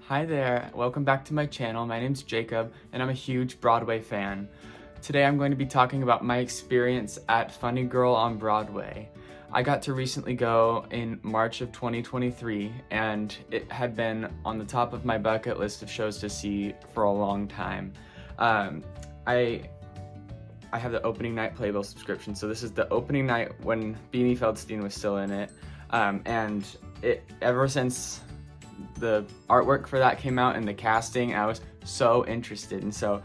Hi there, welcome back to my channel. My name's Jacob and I'm a huge Broadway fan. Today I'm going to be talking about my experience at Funny Girl on Broadway. I got to recently go in March of 2023 and it had been on the top of my bucket list of shows to see for a long time. I have the opening night playbill subscription, so this is the opening night when Beanie Feldstein was still in it, and ever since the artwork for that came out and the casting, I was so interested. And so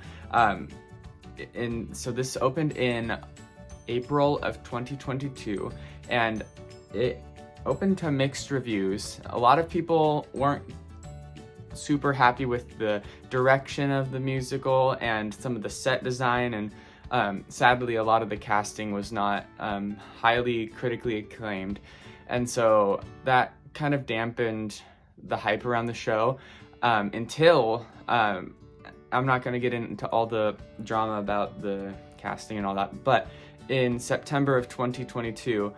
this opened in April of 2022 and it opened to mixed reviews. A lot of people weren't super happy with the direction of the musical and some of the set design, and sadly a lot of the casting was not highly critically acclaimed, and so that kind of dampened the hype around the show until I'm not going to get into all the drama about the casting and all that, but in September of 2022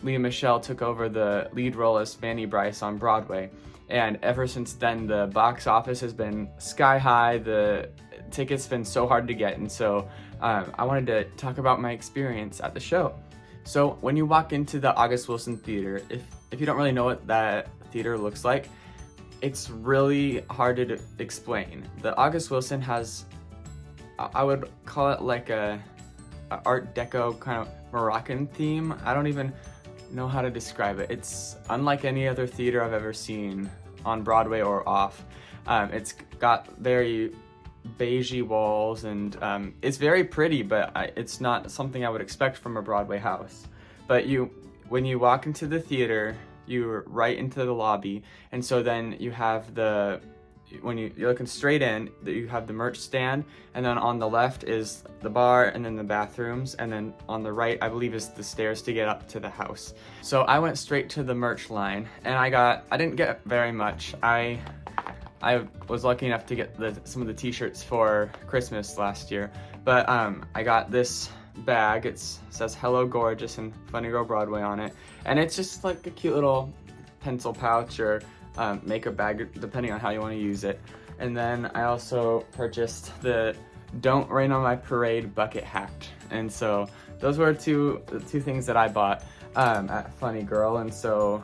Lea Michele took over the lead role as Fanny Brice on Broadway, and ever since then the box office has been sky high. The tickets been so hard to get, and so I wanted to talk about my experience at the show. So when you walk into the August Wilson Theater, if you don't really know what that theater looks like, it's really hard to explain. The August Wilson has, I would call it like a Art Deco kind of Moroccan theme. I don't even know how to describe it. It's unlike any other theater I've ever seen on Broadway or off. It's got very beigey walls, and it's very pretty, but it's not something I would expect from a Broadway house. But when you walk into the theater, you're right into the lobby, and so then you have when you're looking straight in, you have the merch stand, and then on the left is the bar, and then the bathrooms, and then on the right I believe is the stairs to get up to the house. So I went straight to the merch line, and I didn't get very much. I was lucky enough to get some of the t-shirts for Christmas last year, but I got this bag. It says Hello Gorgeous and Funny Girl Broadway on it, and it's just like a cute little pencil pouch or makeup bag, depending on how you want to use it. And then I also purchased the Don't Rain on My Parade bucket hat, and so those were two things that I bought at Funny Girl. And so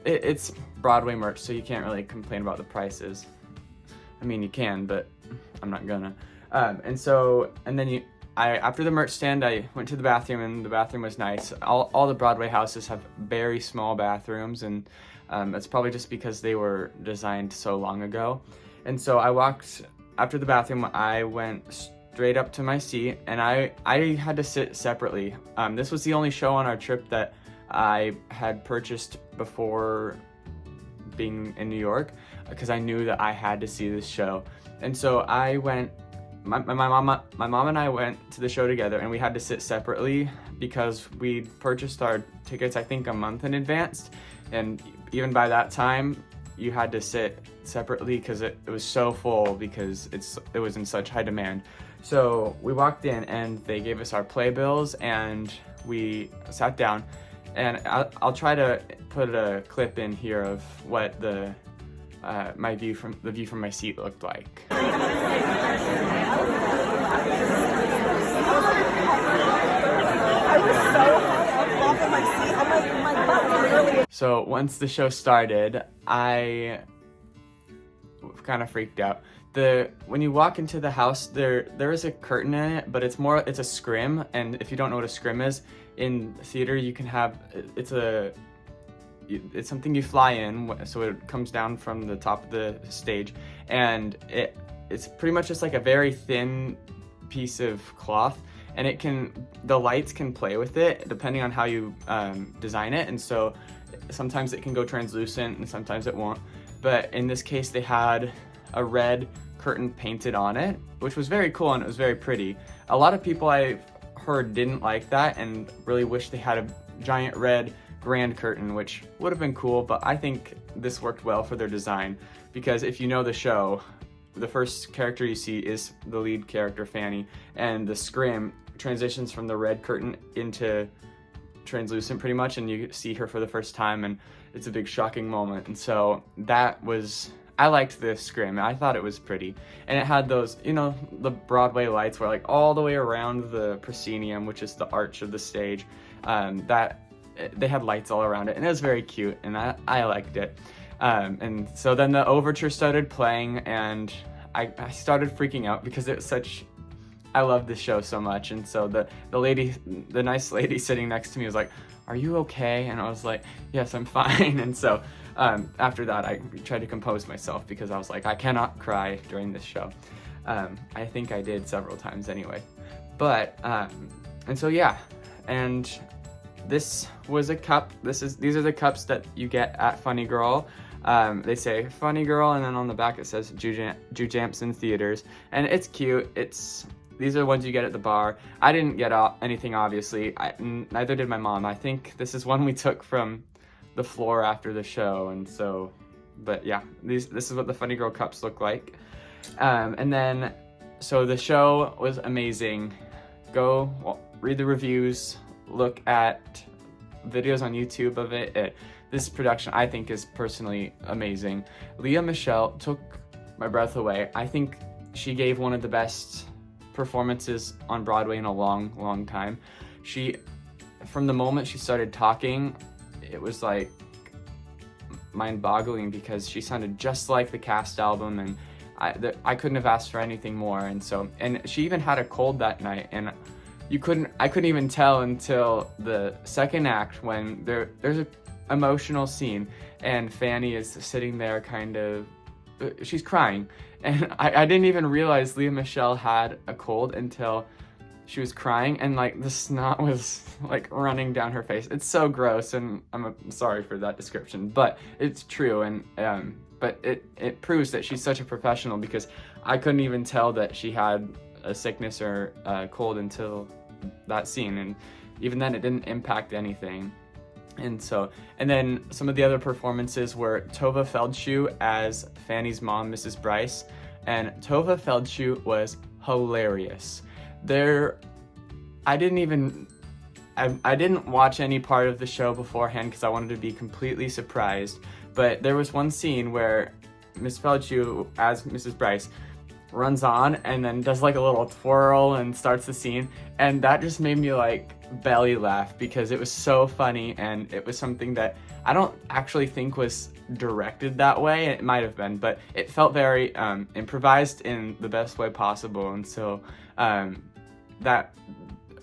it's Broadway merch, so you can't really complain about the prices. I mean, you can, but I'm not gonna. After the merch stand, I went to the bathroom, and the bathroom was nice. All the Broadway houses have very small bathrooms, and it's probably just because they were designed so long ago. And so after the bathroom, I went straight up to my seat, and I had to sit separately. This was the only show on our trip that I had purchased before being in New York, because I knew that I had to see this show. And so I went. My mom and I went to the show together, and we had to sit separately because we purchased our tickets I think a month in advance, and even by that time you had to sit separately because it was so full, because it was in such high demand. So we walked in and they gave us our playbills and we sat down, and I'll try to put a clip in here of what the view from my seat looked like. So once the show started, I kind of freaked out. When you walk into the house, there is a curtain in it, but it's a scrim, and if you don't know what a scrim is, in theater you can have it's something you fly in, so it comes down from the top of the stage, and it's pretty much just like a very thin piece of cloth, and the lights can play with it depending on how you design it, and so sometimes it can go translucent and sometimes it won't. But in this case they had a red curtain painted on it, which was very cool and it was very pretty. A lot of people I've heard didn't like that and really wish they had a giant red grand curtain, which would have been cool, but I think this worked well for their design, because if you know the show, the first character you see is the lead character, Fanny, and the scrim transitions from the red curtain into translucent pretty much, and you see her for the first time, and it's a big shocking moment. And so that was I liked the scrim. I thought it was pretty. And it had those, you know, the Broadway lights were like all the way around the proscenium, which is the arch of the stage. They had lights all around it, and it was very cute, and I liked it. And so then the overture started playing, and I started freaking out because it was I love this show so much. And so the nice lady sitting next to me was like, "Are you okay?" And I was like, "Yes, I'm fine." And so after that, I tried to compose myself because I was like, I cannot cry during this show. I think I did several times anyway. But, and so yeah, and this was a cup. These are the cups that you get at Funny Girl. They say Funny Girl, and then on the back it says Jujamson Theaters, and it's cute. These are the ones you get at the bar. I didn't get anything, obviously. Neither did my mom. I think this is one we took from the floor after the show, and so, but yeah, this is what the Funny Girl cups look like. And then, so the show was amazing. Go read the reviews, look at videos on YouTube of it. This production, I think, is personally amazing. Lea Michele took my breath away. I think she gave one of the best performances on Broadway in a long time. From the moment she started talking, it was like mind-boggling because she sounded just like the cast album, and I couldn't have asked for anything more. And she even had a cold that night, and I couldn't even tell until the second act when there's an emotional scene and Fanny is sitting there kind of, she's crying, and I didn't even realize Lea Michele had a cold until she was crying, and like the snot was like running down her face. It's so gross, and I'm sorry for that description, but it's true. And but it proves that she's such a professional, because I couldn't even tell that she had a sickness or a cold until that scene, and even then it didn't impact anything. And then some of the other performances were Tova Feldshuh as Fanny's mom, Mrs. Bryce, and Tova Feldshuh was hilarious. I didn't watch any part of the show beforehand because I wanted to be completely surprised, but there was one scene where Miss Feldshuh as Mrs. Bryce runs on and then does like a little twirl and starts the scene, and that just made me like belly laugh because it was so funny, and it was something that I don't actually think was directed that way. It might have been, but it felt very improvised in the best way possible. And so that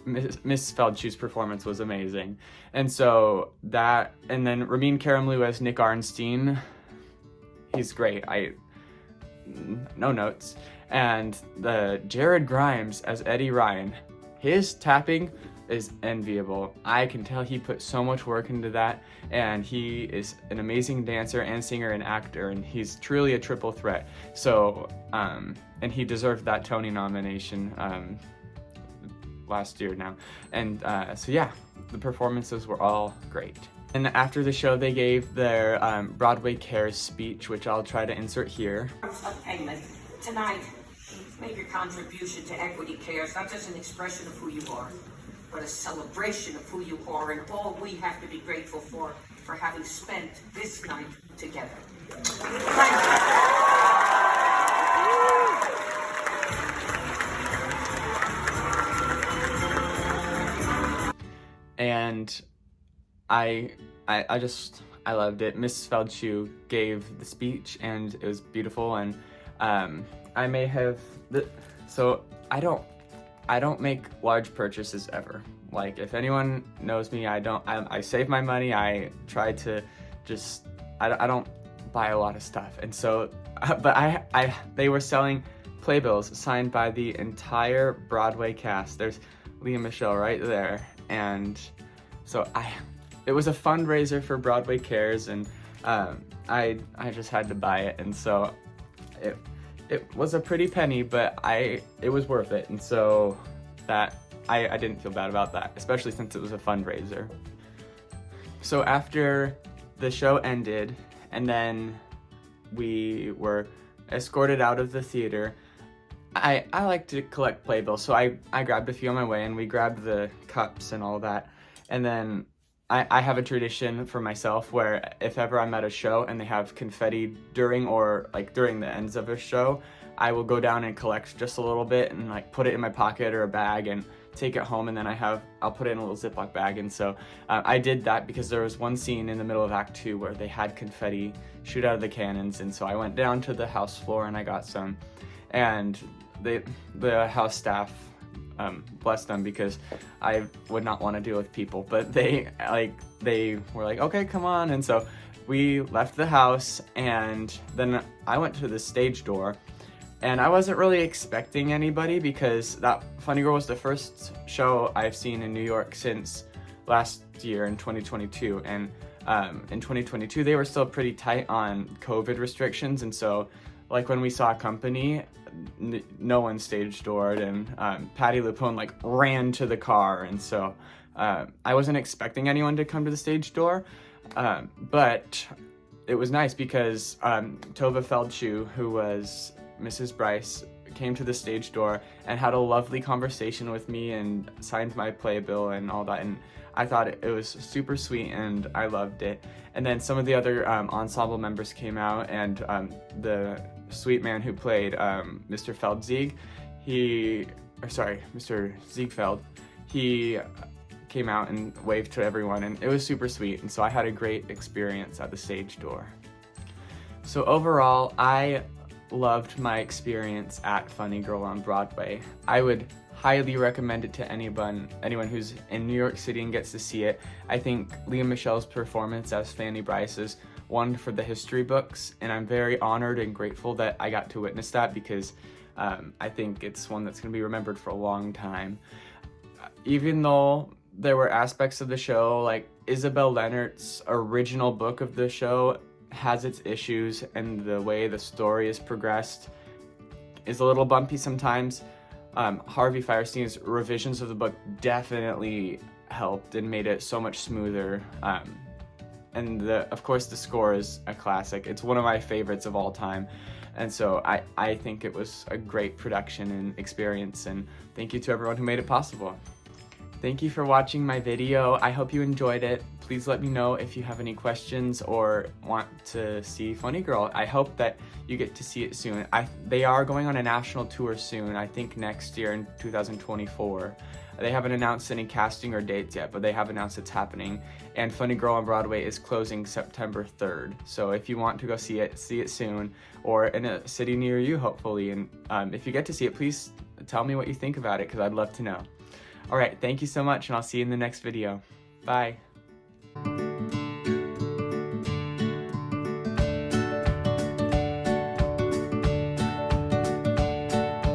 Miss Feldshuh's performance was amazing. And so and then Ramin Karimloo as Nick Arnstein, he's great. No notes. And the Jared Grimes as Eddie Ryan, his tapping is enviable. I can tell he put so much work into that, and he is an amazing dancer and singer and actor, and he's truly a triple threat. So, and he deserved that Tony nomination last year now. And so yeah, the performances were all great. And after the show, they gave their Broadway Cares speech, which I'll try to insert here. Of payment. Tonight, make your contribution to Equity Cares not just an expression of who you are, but a celebration of who you are, and all we have to be grateful for having spent this night together. Thank you. And I loved it. Miss Feldshuh gave the speech, and it was beautiful. And I may have so I don't make large purchases ever. Like, if anyone knows me, I save my money. I try to just I don't buy a lot of stuff. And so but they were selling playbills signed by the entire Broadway cast. There's Lea Michele right there. And so it was a fundraiser for Broadway Cares, and I just had to buy it. And so it was a pretty penny, but it was worth it. And so that I didn't feel bad about that, especially since it was a fundraiser. So after the show ended, and then we were escorted out of the theater, I like to collect playbills, so I grabbed a few on my way, and we grabbed the cups and all that. And then I have a tradition for myself where if ever I'm at a show and they have confetti during the ends of a show, I will go down and collect just a little bit and like put it in my pocket or a bag and take it home, and then I'll put it in a little Ziploc bag. And so I did that because there was one scene in the middle of Act 2 where they had confetti shoot out of the cannons, and so I went down to the house floor and I got some, and the house staff, bless them, because I would not want to deal with people, but they were like, okay, come on. And so we left the house, and then I went to the stage door, and I wasn't really expecting anybody because that Funny Girl was the first show I've seen in New York since last year in 2022. And in 2022, they were still pretty tight on COVID restrictions. And so like when we saw Company, no one stage doored, and Patti LuPone like ran to the car. And so I wasn't expecting anyone to come to the stage door, but it was nice because Tova Feldschuh, who was Mrs. Bryce, came to the stage door and had a lovely conversation with me and signed my playbill and all that, and I thought it was super sweet and I loved it. And then some of the other ensemble members came out, and the sweet man who played Mr. Mr. Ziegfeld, he came out and waved to everyone, and it was super sweet, and so I had a great experience at the stage door. So overall, I loved my experience at Funny Girl on Broadway. I would highly recommend it to anyone who's in New York City and gets to see it. I think Lea Michele's performance as Fanny Bryce is one for the history books, and I'm very honored and grateful that I got to witness that because I think it's one that's going to be remembered for a long time. Even though there were aspects of the show, like Isabel Leonard's original book of the show has its issues, and the way the story is progressed is a little bumpy sometimes. Harvey Fierstein's revisions of the book definitely helped and made it so much smoother. And of course the score is a classic. It's one of my favorites of all time. And so I think it was a great production and experience, and thank you to everyone who made it possible. Thank you for watching my video. I hope you enjoyed it. Please let me know if you have any questions or want to see Funny Girl. I hope that you get to see it soon. They are going on a national tour soon, I think next year in 2024. They haven't announced any casting or dates yet, but they have announced it's happening. And Funny Girl on Broadway is closing September 3rd. So if you want to go see it soon, or in a city near you, hopefully. And if you get to see it, please tell me what you think about it, because I'd love to know. All right, thank you so much, and I'll see you in the next video. Bye.